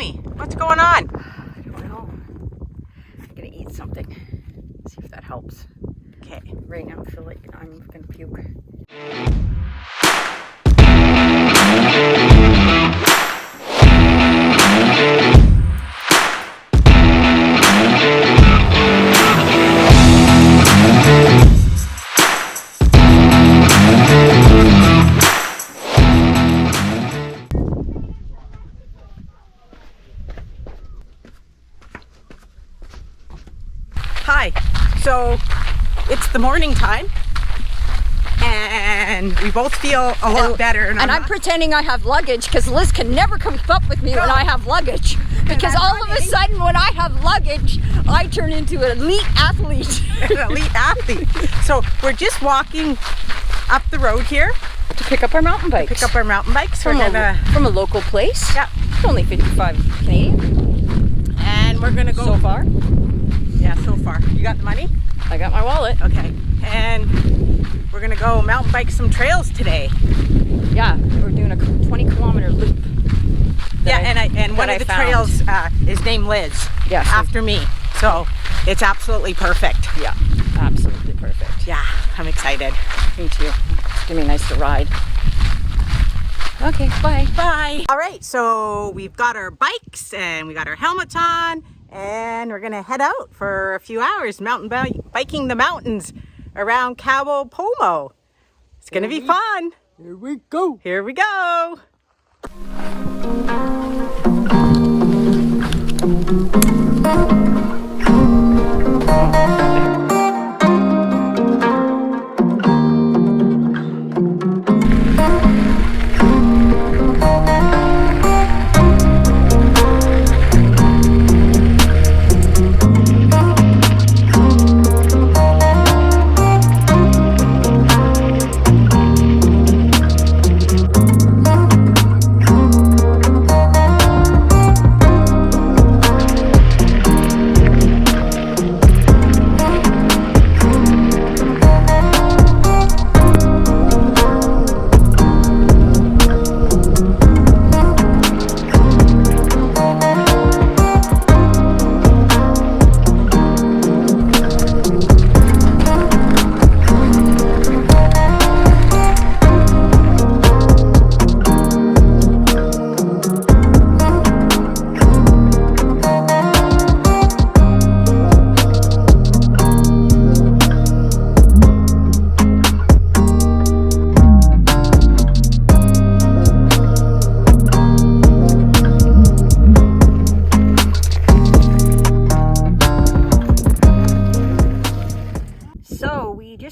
me. What's going on? I don't know. I'm gonna eat something. See if that helps. Okay. Right now I feel like I'm gonna puke. Hi. So it's the morning time and we both feel a lot better. And I'm pretending I have luggage because Liz can never keep up with me when I have luggage. Because all of a sudden when I have luggage, I turn into an elite athlete. An elite athlete. So we're just walking up the road here To pick up our mountain bikes. Pick up our mountain bikes. From a local place. Yeah. It's only 55 Canadian. And we're gonna go So far. Yeah, so far. You got the money? I got my wallet. Okay. And we're gonna go mountain bike some trails today. Yeah, we're doing a 20-kilometer loop. And one of the trails is named Liz. Yes. After me. So it's absolutely perfect. Yeah, absolutely perfect. Yeah, I'm excited. Me too. It's gonna be nice to ride. Okay, bye. Bye. All right, so we've got our bikes and we got our helmets on and we're gonna head out for a few hours mountain biking the mountains around Cabo Pulmo. It's gonna be fun. Here we go. Here we go.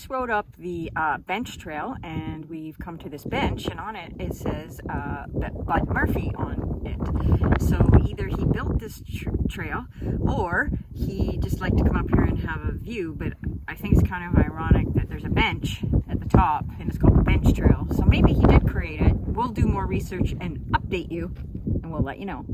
Rode up the bench trail and we've come to this bench, and on it says Bud Murphy on it. So either he built this trail or he just liked to come up here and have a view, but I think it's kind of ironic that there's a bench at the top and it's called the bench trail. So maybe he did create it. We'll do more research and update you and we'll let you know.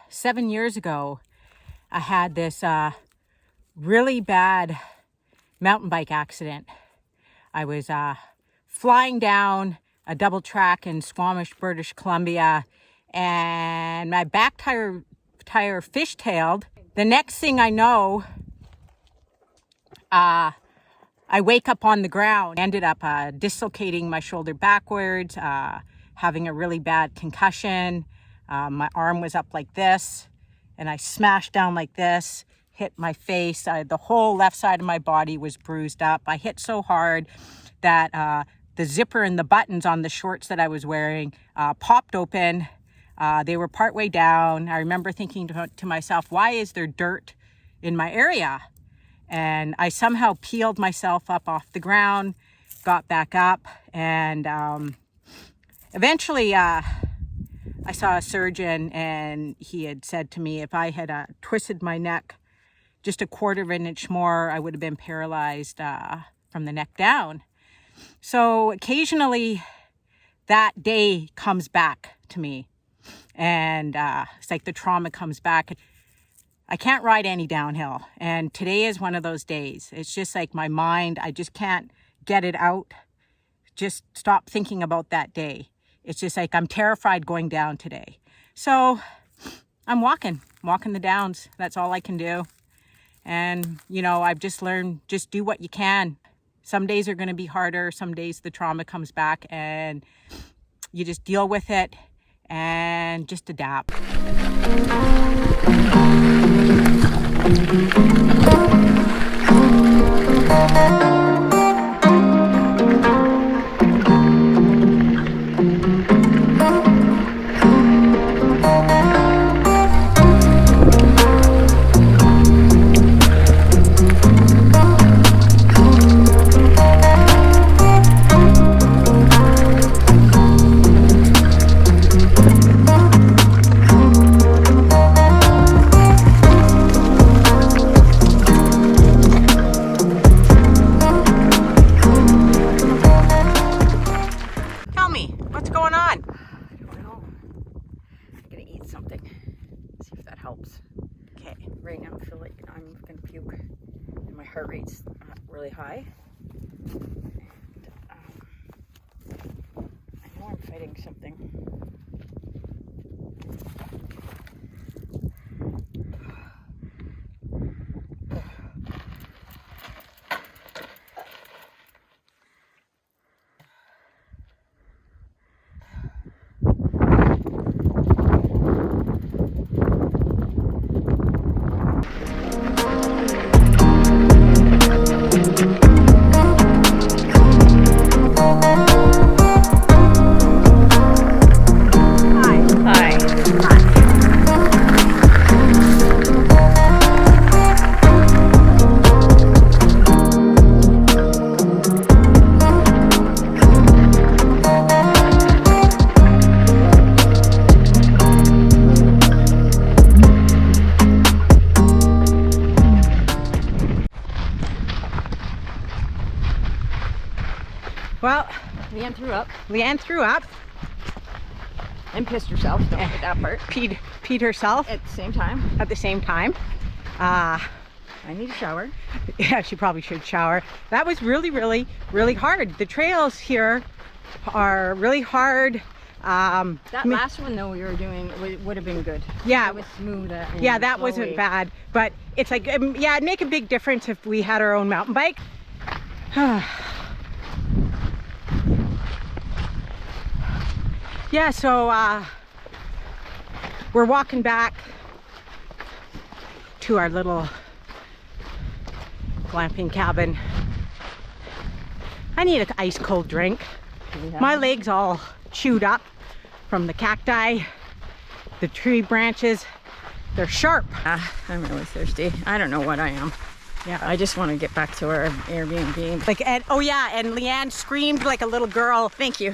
Seven years ago, I had this really bad mountain bike accident. I was flying down a double track in Squamish, British Columbia, and my back tire fishtailed. The next thing I know, I wake up on the ground, ended up dislocating my shoulder backwards, having a really bad concussion. My arm was up like this and I smashed down like this, hit my face. The whole left side of my body was bruised up. I hit so hard that the zipper and the buttons on the shorts that I was wearing popped open. They were partway down. I remember thinking to myself, why is there dirt in my area? And I somehow peeled myself up off the ground, got back up, and eventually I saw a surgeon, and he had said to me if I had twisted my neck just a quarter of an inch more, I would have been paralyzed from the neck down. So occasionally that day comes back to me, and it's like the trauma comes back. I can't ride any downhill, and today is one of those days. It's just like my mind, I just can't get it out. Just stop thinking about that day. It's just like I'm terrified going down today. So I'm walking the downs. That's all I can do. And, you know, I've just learned, just do what you can. Some days are going to be harder. Some days the trauma comes back and you just deal with it and just adapt. Right now I feel like I'm gonna puke and my heart rate's really high, and I know I'm fighting something. Well, Leanne threw up. And pissed herself. Don't forget that part. Peed herself. At the same time. I need a shower. Yeah, she probably should shower. That was really, really, really hard. The trails here are really hard. That last one though we were doing would have been good. Yeah. It was smooth. Yeah, that wasn't bad. But it's like, yeah, it'd make a big difference if we had our own mountain bike. Yeah, so we're walking back to our little glamping cabin. I need an ice cold drink. My legs all chewed up from the cacti, the tree branches. They're sharp. I'm really thirsty. I don't know what I am. Yeah, I just want to get back to our Airbnb. Like, and oh yeah, and Leanne screamed like a little girl. Thank you.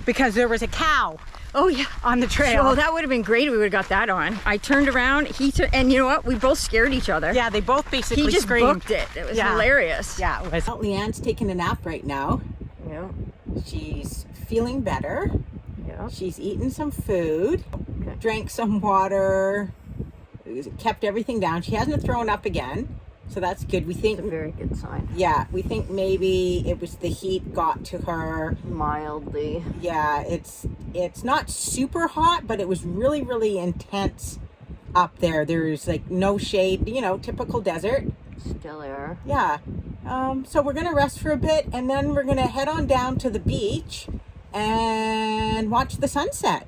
Because there was a cow. Oh yeah, on the trail. Well, that would have been great if we would have got that on. I turned around, and you know what? We both scared each other. Yeah, they both basically He just screamed. booked it. It was hilarious. Yeah, it was. Leanne's taking a nap right now. Yeah. She's feeling better. Yeah. She's eaten some food, Okay. drank some water, kept everything down. She hasn't thrown up again, so that's good. We think, It's a very good sign. yeah, we think maybe it was the heat got to her. Mildly. Yeah, it's not super hot, but it was really, really intense up there. There's like no shade, you know, typical desert. Still air. Yeah. So we're gonna rest for a bit, and then we're gonna head on down to the beach and watch the sunset.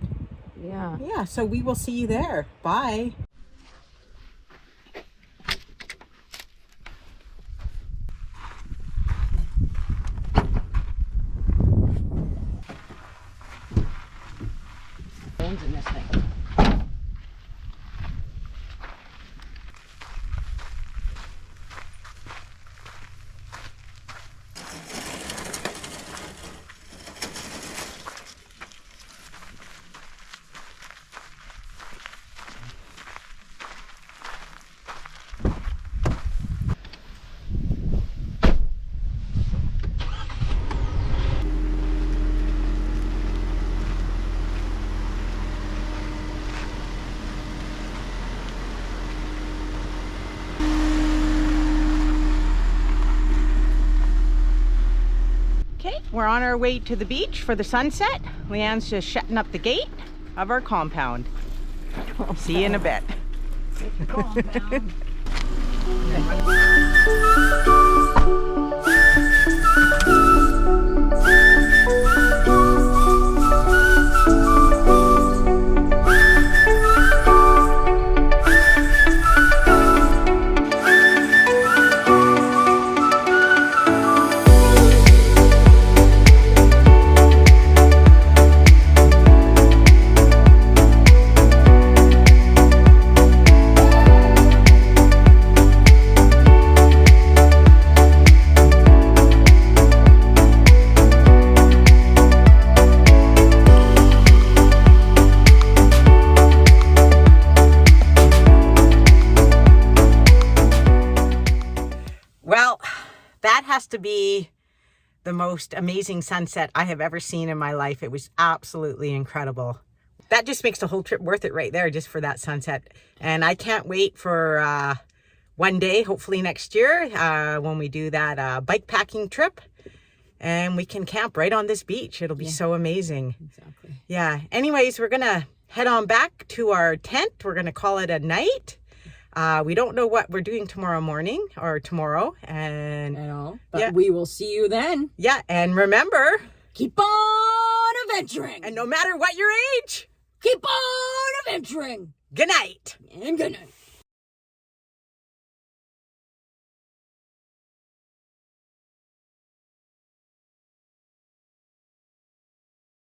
Yeah. Yeah, so we will see you there. Bye. Okay, we're on our way to the beach for the sunset. Leanne's just shutting up the gate of our compound. See you in a bit. Well, that has to be the most amazing sunset I have ever seen in my life. It was absolutely incredible. That just makes the whole trip worth it right there, just for that sunset. And I can't wait for one day, hopefully next year, when we do that bike packing trip. And we can camp right on this beach. It'll be so amazing. Exactly. Yeah. Anyways, we're going to head on back to our tent. We're going to call it a night. We don't know what we're doing tomorrow morning or tomorrow. And At all. But we will see you then. yeah, and remember, Keep on adventuring. and no matter what your age, Keep on adventuring. good night. And good night.